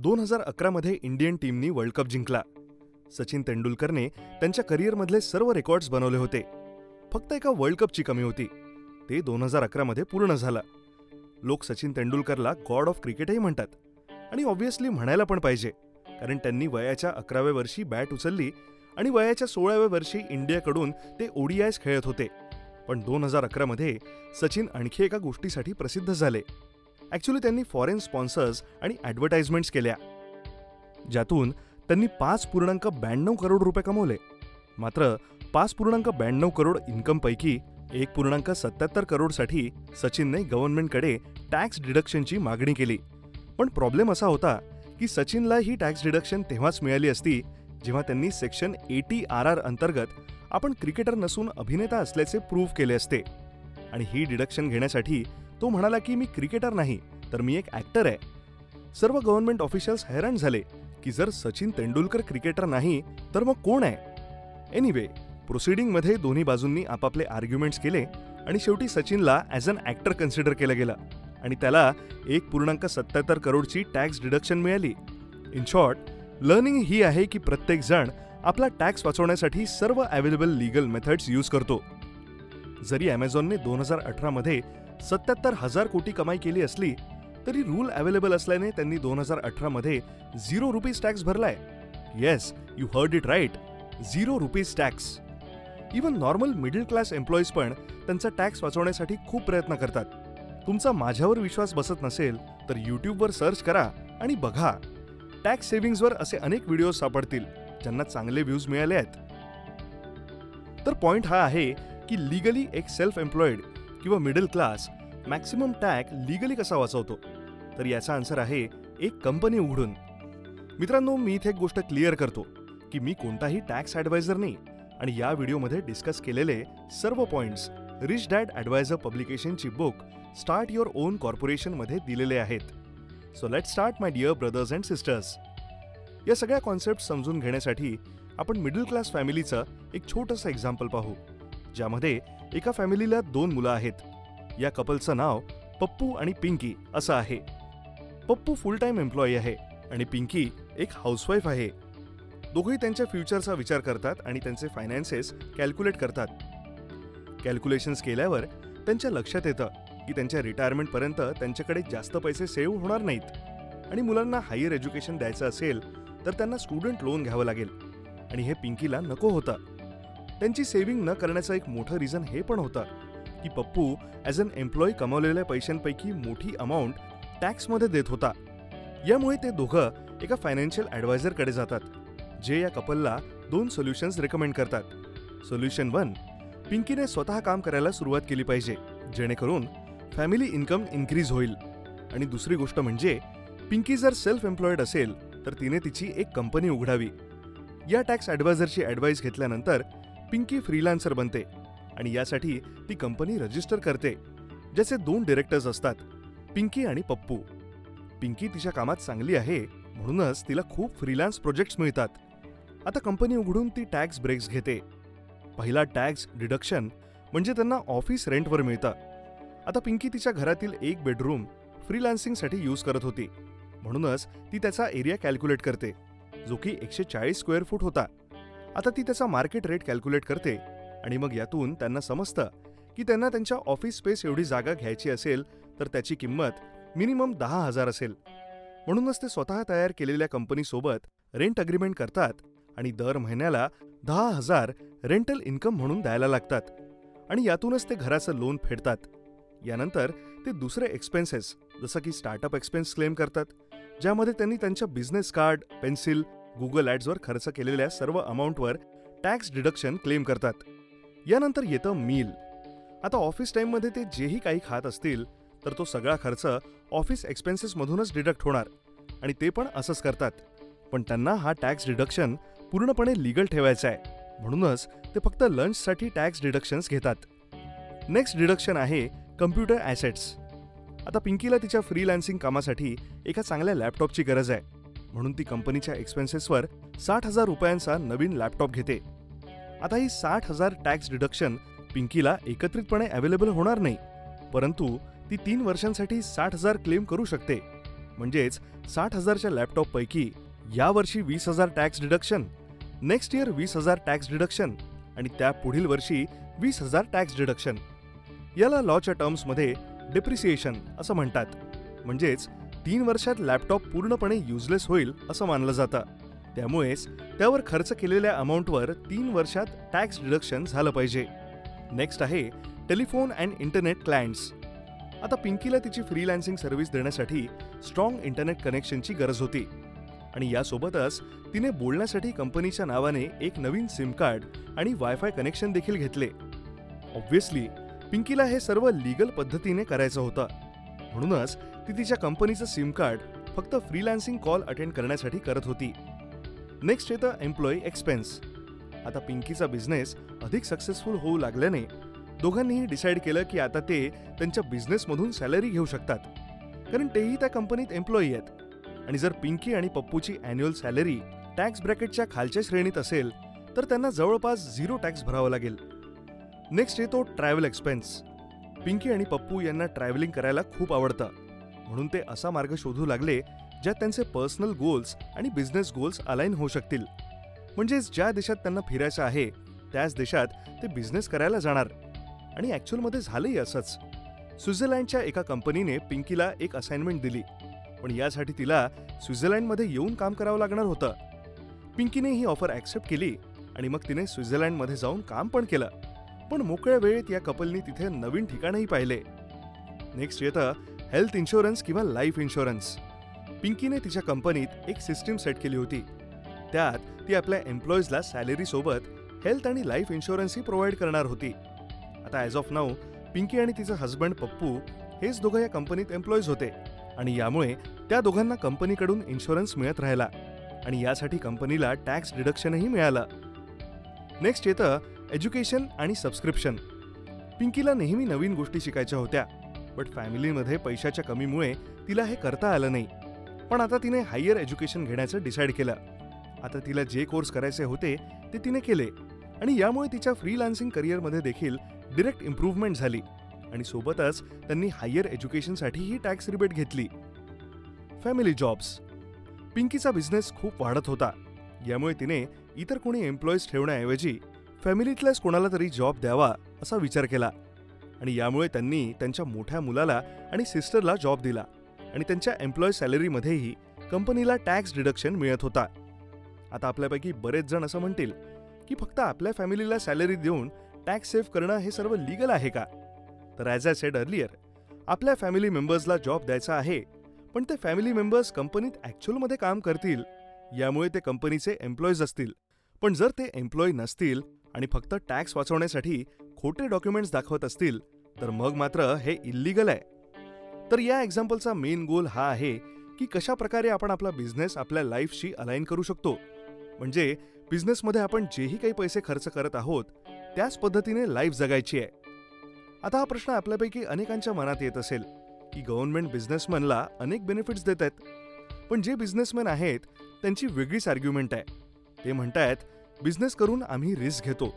2011 मध्ये Indian टीमनी world cup जिंकला. सचिन तेंडुलकरने त्यांच्या करिअरमधले सर्व रेकॉर्ड्स बनवले होते. फक्त एका वर्ल्ड कपची कमी होती. ते 2011 मध्ये पूर्ण झालं. लोक सचिन तेंडुलकरला गॉड ऑफ क्रिकेटही म्हणतात. आणि ऑब्व्हियसली म्हणायला पण पाहिजे, कारण त्यांनी वयाच्या 11व्या वर्षी बॅट उचलली आणि वयाच्या 16व्या वर्षी इंडियाकडून ते ODIs खेळत होते. पण 2011 मध्ये सचिन आणखी एका गोष्टीसाठी प्रसिद्ध झाले. ॲक्च्युली त्यांनी फॉरेन स्पॉन्सर्स आणि ॲडव्हर्टाइजमेंट्स केल्या, ज्यातून त्यांनी 5.92 करोड रुपये कमवले. मात्र 5.92 करोड इन्कमपैकी 1.77 करोडसाठी सचिनने गव्हर्नमेंटकडे टॅक्स डिडक्शनची मागणी केली. पण प्रॉब्लेम असा होता की सचिनला ही टॅक्स डिडक्शन तेव्हाच मिळाली असती जेव्हा त्यांनी सेक्शन 80 RR अंतर्गत आपण क्रिकेटर नसून अभिनेता असल्याचे प्रूव्ह केले असते. आणि ही डिडक्शन घेण्यासाठी तो म्हणाला की मी क्रिकेटर नाही, तर मी एक ॲक्टर आहे. सर्व गव्हर्नमेंट ऑफिशियल्स हैराण झाले की जर सचिन तेंडुलकर क्रिकेटर नाही तर मग कोण आहे. एनिवे, प्रोसिडिंगमध्ये दोन्ही बाजूंनी आपापले आर्ग्युमेंट्स केले आणि शेवटी सचिनला ॲज अन ॲक्टर कन्सिडर केलं गेलं आणि त्याला 1.77 करोडची टॅक्स डिडक्शन मिळाली. इन शॉर्ट, लर्निंग ही आहे की प्रत्येक जण आपला टॅक्स वाचवण्यासाठी सर्व अवेलेबल लीगल मेथड्स यूज करतो. जरी ॲमेझॉनने 2018 मध्ये 77,000 कोटी कमाई केली असली तरी रूल अवेलेबल असल्याने त्यांनी 2018 मध्ये ₹0 टॅक्स भरलाय. Yes, you heard it right, ₹0 tax. Even normal middle class employees पण त्यांचा टॅक्स वाचवण्यासाठी खूप प्रयत्न करतात. तुमचा माझ्यावर विश्वास बसत नसेल तर यूट्यूबवर सर्च करा आणि बघा. टॅक्स सेव्हिंग्जवर असे अनेक व्हिडिओज सापडतील ज्यांना चांगले व्ह्यूज मिळाले आहेत. तर पॉइंट हा आहे की लीगली एक सेल्फ एम्प्लॉईड किंवा middle class maximum tax legally कसा वाचवतो. तर याचा आन्सर आहे एक कंपनी उघडून. मित्रांनो, मी इथे एक गोष्ट क्लिअर करतो की मी कोणताही टॅक्स ॲडवायझर नाही आणि या व्हिडिओमध्ये डिस्कस केलेले सर्व पॉइंट्स रिच डॅड ॲडवायझर पब्लिकेशनची book start your own corporation मध्ये दिलेले आहेत. So let start my dear brothers and sisters. या सगळ्या कॉन्सेप्ट समजून घेण्यासाठी आपण मिडल क्लास फॅमिलीचं एक छोटंसं एक्झाम्पल पाहू, ज्यामध्ये एका फॅमिलीला 2 मुलं आहेत. या कपलचं नाव पप्पू आणि पिंकी असं आहे. पप्पू फुल टाइम एम्प्लॉई आहे आणि पिंकी एक हाऊसवाईफ आहे. दोघेही त्यांच्या फ्युचरचा विचार करतात आणि त्यांचे फायनान्सेस कॅल्क्युलेट करतात. कॅल्क्युलेशन्स केल्यावर त्यांच्या लक्षात येतं की त्यांच्या रिटायरमेंटपर्यंत त्यांच्याकडे जास्त पैसे सेव्ह होणार नाहीत आणि मुलांना हायर एज्युकेशन द्यायचं असेल तर त्यांना स्टुडंट लोन घ्यावं लागेल आणि हे पिंकीला नको होतं. त्यांची सेव्हिंग न करण्याचं एक मोठं रिझन हे पण होतं की पप्पू ॲज अन एम्प्लॉई कमावलेल्या पैशांपैकी मोठी अमाऊंट टॅक्समध्ये देत होता. यामुळे ते दोघं एका फायनान्शियल ॲडवायझरकडे जातात, जे या कपलला 2 सोल्युशन्स रेकमेंड करतात. सोल्युशन 1, पिंकीने स्वतः काम करायला सुरुवात केली पाहिजे जेणेकरून फॅमिली इन्कम इन्क्रीज होईल. आणि दुसरी गोष्ट म्हणजे पिंकी जर सेल्फ एम्प्लॉईड असेल तर तिने तिची एक कंपनी उघडावी. या टॅक्स ॲडवायझरची ॲडवाईस घेतल्यानंतर पिंकी फ्रीलान्सर बनते आणि यासाठी ती कंपनी रजिस्टर करते, ज्याचे 2 डिरेक्टर्स असतात, पिंकी आणि पप्पू. पिंकी तिच्या कामात चांगली आहे म्हणूनच तिला खूप फ्रीलान्स प्रोजेक्ट्स मिळतात. आता कंपनी उघडून ती टॅक्स ब्रेक्स घेते. पहिला टॅक्स डिडक्शन म्हणजे त्यांना ऑफिस रेंटवर मिळतं. आता पिंकी तिच्या घरातील 1 बेडरूम फ्रीलान्सिंगसाठी यूज करत होती, म्हणूनच ती त्याचा एरिया कॅल्क्युलेट करते, जो की 140 स्क्वेअर फूट होता. आता ती त्याचा मार्केट रेट कॅल्क्युलेट करते आणि मग यातून त्यांना समजतं की त्यांना त्यांच्या ऑफिस स्पेस एवढी जागा घ्यायची असेल तर त्याची किंमत मिनिमम 10,000 असेल. म्हणूनच ते स्वतः तयार केलेल्या कंपनीसोबत रेंट अग्रीमेंट करतात आणि दर महिन्याला 10,000 रेंटल इन्कम म्हणून द्यायला लागतात आणि यातूनच ते घराचं लोन फेडतात. यानंतर ते दुसरे एक्सपेन्सेस जसं की स्टार्टअप एक्सपेन्स क्लेम करतात, ज्यामध्ये त्यांनी त्यांच्या बिझनेस कार्ड, पेन्सिल, गुगल ॲड्सवर खर्च केलेल्या सर्व अमाऊंटवर टॅक्स डिडक्शन क्लेम करतात. यानंतर येतं मील. आता ऑफिस टाईममध्ये ते जेही काही खात असतील तर तो सगळा खर्च ऑफिस एक्सपेन्सेसमधूनच डिडक्ट होणार आणि ते पण असंच करतात. पण त्यांना हा टॅक्स डिडक्शन पूर्णपणे लीगल ठेवायचा आहे, म्हणूनच ते फक्त लंचसाठी टॅक्स डिडक्शन्स घेतात. नेक्स्ट डिडक्शन आहे कम्प्युटर ॲसेट्स. आता पिंकीला तिच्या फ्रीलान्सिंग कामासाठी एका चांगल्या लॅपटॉपची गरज आहे, म्हणून ती कंपनीच्या एक्सपेन्सेसवर ₹60,000 नवीन लॅपटॉप घेते. आता ही 60,000 टॅक्स डिडक्शन पिंकीला एकत्रितपणे अवेलेबल होणार नाही, परंतु ती 3 वर्षांसाठी 60,000 क्लेम करू शकते. म्हणजेच 60,000च्या लॅपटॉपपैकी यावर्षी 20,000 tax deduction, next year 20,000 tax deduction आणि त्या पुढील वर्षी 20,000 टॅक्स डिडक्शन. याला लॉच्या टर्म्समध्ये डेप्रिसिएशन असं म्हणतात. म्हणजेच 3 वर्षात लॅपटॉप पूर्णपणे युजलेस होईल असं मानलं जातं. त्यामुळेच त्यावर खर्च केलेल्या अमाऊंटवर 3 वर्षात टॅक्स डिडक्शन झालं पाहिजे. नेक्स्ट आहे टेलिफोन अँड इंटरनेट क्लायंट्स. आता पिंकीला तिची फ्रीलान्सिंग सर्व्हिस देण्यासाठी स्ट्रॉंग इंटरनेट कनेक्शनची गरज होती आणि यासोबतच तिने बोलण्यासाठी कंपनीच्या नावाने एक नवीन सिम कार्ड आणि वायफाय कनेक्शन देखील घेतले. ऑब्व्हियसली पिंकीला हे सर्व लीगल पद्धतीने करायचं होतं, म्हणूनच ती तिच्या कंपनीचं सिम कार्ड फक्त फ्रीलान्सिंग कॉल अटेंड करण्यासाठी करत होती. नेक्स्ट येतं एम्प्लॉई एक्सपेन्स. आता पिंकीचा बिझनेस अधिक सक्सेसफुल होऊ लागल्याने दोघांनीही डिसाईड केलं की आता ते त्यांच्या बिझनेसमधून सॅलरी घेऊ शकतात, कारण तेही त्या कंपनीत एम्प्लॉई आहेत. आणि जर पिंकी आणि पप्पूची अॅन्युअल सॅलरी टॅक्स ब्रॅकेटच्या खालच्या श्रेणीत असेल तर त्यांना जवळपास 0 टॅक्स भरावा लागेल. नेक्स्ट येतो ट्रॅव्हल एक्सपेन्स. पिंकी आणि पप्पू यांना ट्रॅव्हलिंग करायला खूप आवडतं, म्हणून ते असा मार्ग शोधू लागले ज्यात त्यांचे पर्सनल गोल्स आणि बिझनेस गोल्स अलाइन होऊ शकतील. म्हणजेच ज्या देशात त्यांना फिरायचं आहे त्याच देशात ते बिझनेस करायला जाणार. आणि ॲक्च्युअलमध्ये झालंही असंच. स्वित्झर्लंडच्या एका कंपनीने पिंकीला एक असाइनमेंट दिली, पण यासाठी तिला स्वित्झर्लंडमध्ये येऊन काम करावं लागणार होतं. पिंकीने ही ऑफर ॲक्सेप्ट केली आणि मग तिने स्वित्झर्लंडमध्ये जाऊन काम पण केलं. पण मोकळ्या वेळेत या कपलनी तिथे नवीन ठिकाणही पाहिले. नेक्स्ट येतं हेल्थ इन्शुरन्स किंवा लाईफ इन्शुरन्स. पिंकीने तिच्या कंपनीत एक सिस्टीम सेट केली होती. त्यात ती आपल्या एम्प्लॉईजला सॅलरीसोबत हेल्थ आणि लाईफ इन्शुरन्सही प्रोव्हाइड करणार होती. आता ॲज ऑफ नाऊ पिंकी आणि तिचं हस्बंड पप्पू हेच दोघं या कंपनीत एम्प्लॉईज होते आणि यामुळे त्या दोघांना कंपनीकडून इन्शुरन्स मिळत राहिला आणि यासाठी कंपनीला टॅक्स डिडक्शनही मिळालं. नेक्स्ट येतं एज्युकेशन आणि सबस्क्रिप्शन. पिंकीला नेहमी नवीन गोष्टी शिकायच्या होत्या, बट फॅमिलीमध्ये पैशाच्या कमीमुळे तिला हे करता आलं नाही. पण आता तिने हायर एज्युकेशन घेण्याचं डिसाईड केलं. आता तिला जे कोर्स करायचे होते ते तिने केले आणि यामुळे तिच्या फ्रीलान्सिंग करिअरमध्ये देखील डिरेक्ट इम्प्रूव्हमेंट झाली आणि सोबतच त्यांनी हायर एज्युकेशनसाठीही टॅक्स रिबेट घेतली. Family jobs. पिंकीचा बिझनेस खूप वाढत होता, यामुळे तिने इतर कोणी एम्प्लॉईज ठेवण्याऐवजी फॅमिलीतल्याच कोणाला तरी जॉब द्यावा असा विचार केला आणि यामुळे त्यांनी त्यांच्या मोठ्या मुलाला आणि सिस्टरला जॉब दिला आणि त्यांच्या एम्प्लॉई सॅलरीमध्येही कंपनीला टॅक्स डिडक्शन मिळत होता. आता आपल्यापैकी बरेच जण असं म्हणतील की फक्त आपल्या फॅमिलीला सॅलरी देऊन टॅक्स सेव्ह करणं हे सर्व लीगल आहे का? तर ॲज आय सेड अर्लियर, आपल्या फॅमिली मेंबर्सला जॉब द्यायचा आहे, पण ते फॅमिली मेंबर्स कंपनीत ॲक्च्युअलमध्ये काम करतील, यामुळे ते कंपनीचे एम्प्लॉईज असतील. पण जर ते एम्प्लॉई नसतील आणि फक्त टॅक्स वाचवण्यासाठी खोटे डॉक्युमेंट्स दाखवत असतील तर मग मात्र हे इल्लीगल आहे. तर या एक्झाम्पलचा मेन गोल हा आहे की कशा प्रकारे आपण आपला बिझनेस आपल्या लाईफशी अलाइन करू शकतो. म्हणजे बिझनेसमध्ये आपण जेही काही पैसे खर्च करत आहोत त्याच पद्धतीने लाईफ जगायची आहे. आता हा प्रश्न आपल्यापैकी अनेकांच्या मनात येत असेल की गव्हर्नमेंट बिझनेसमॅनला अनेक बेनिफिट्स देत आहेत, पण जे बिझनेसमॅन आहेत त्यांची वेगळीच आर्ग्युमेंट आहे. ते म्हणतायत बिझनेस करून आम्ही रिस्क घेतो,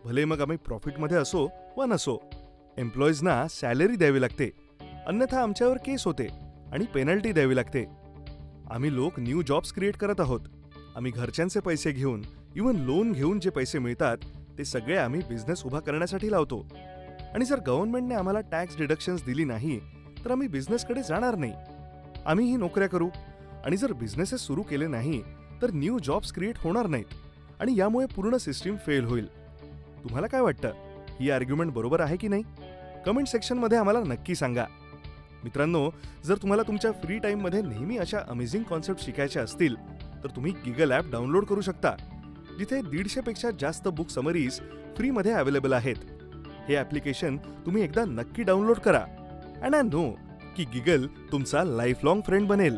भले मग आम्ही प्रॉफिटमध्ये असो वा नसो. एम्प्लॉईजना सॅलरी द्यावी लागते, अन्यथा आमच्यावर केस होते आणि पेनल्टी द्यावी लागते. आम्ही लोक न्यू जॉब्स क्रिएट करत आहोत. आम्ही घरच्यांचे पैसे घेऊन, इव्हन लोन घेऊन जे पैसे मिळतात ते सगळे आम्ही बिझनेस उभा करण्यासाठी लावतो. आणि जर गव्हर्नमेंटने आम्हाला टॅक्स डिडक्शन्स दिली नाही तर आम्ही बिझनेसकडे जाणार नाही. आम्हीही नोकऱ्या करू आणि जर बिझनेसेस सुरू केले नाही तर न्यू जॉब्स क्रिएट होणार नाहीत आणि यामुळे पूर्ण सिस्टीम फेल होईल. तुम्हाला काय वाटतं, ही आर्ग्युमेंट बरोबर आहे की नाही? कमेंट सेक्शनमध्ये आम्हाला नक्की सांगा. मित्रांनो, जर तुम्हाला तुमच्या फ्री टाईममध्ये नेहमी अशा अमेझिंग कॉन्सेप्ट शिकायच्या असतील तर तुम्ही गिगल ॲप डाउनलोड करू शकता, जिथे 150 पेक्षा जास्त बुक समरीज फ्रीमध्ये अवेलेबल आहेत. हे ॲप्लिकेशन तुम्ही एकदा नक्की डाउनलोड करा अँड आय नो की गिगल तुमचा लाईफ लाँग फ्रेंड बनेल.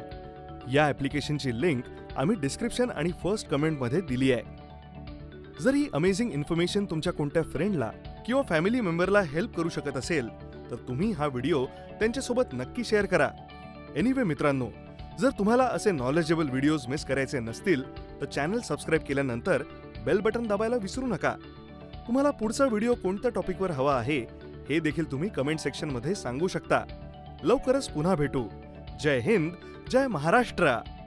या ॲप्लिकेशनची लिंक आम्ही डिस्क्रिप्शन आणि फर्स्ट कमेंटमध्ये दिली आहे. जर ही अमेझिंग इन्फॉर्मेशन तुमच्या कोणत्या फ्रेंडला किंवा फॅमिली मेंबरला हेल्प करू शकत असेल तर तुम्ही हा व्हिडिओ त्यांच्यासोबत नक्की शेअर करा. एनिवे मित्रांनो, जर तुम्हाला असे नॉलेजेबल व्हिडिओज मिस करायचे नसतील तर चॅनल सबस्क्राईब केल्यानंतर बेल बटन दाबायला विसरू नका. तुम्हाला पुढचा व्हिडिओ कोणत्या टॉपिकवर हवा आहे हे देखील तुम्ही कमेंट सेक्शनमध्ये सांगू शकता. लवकरच पुन्हा भेटू. जय हिंद, जय महाराष्ट्र.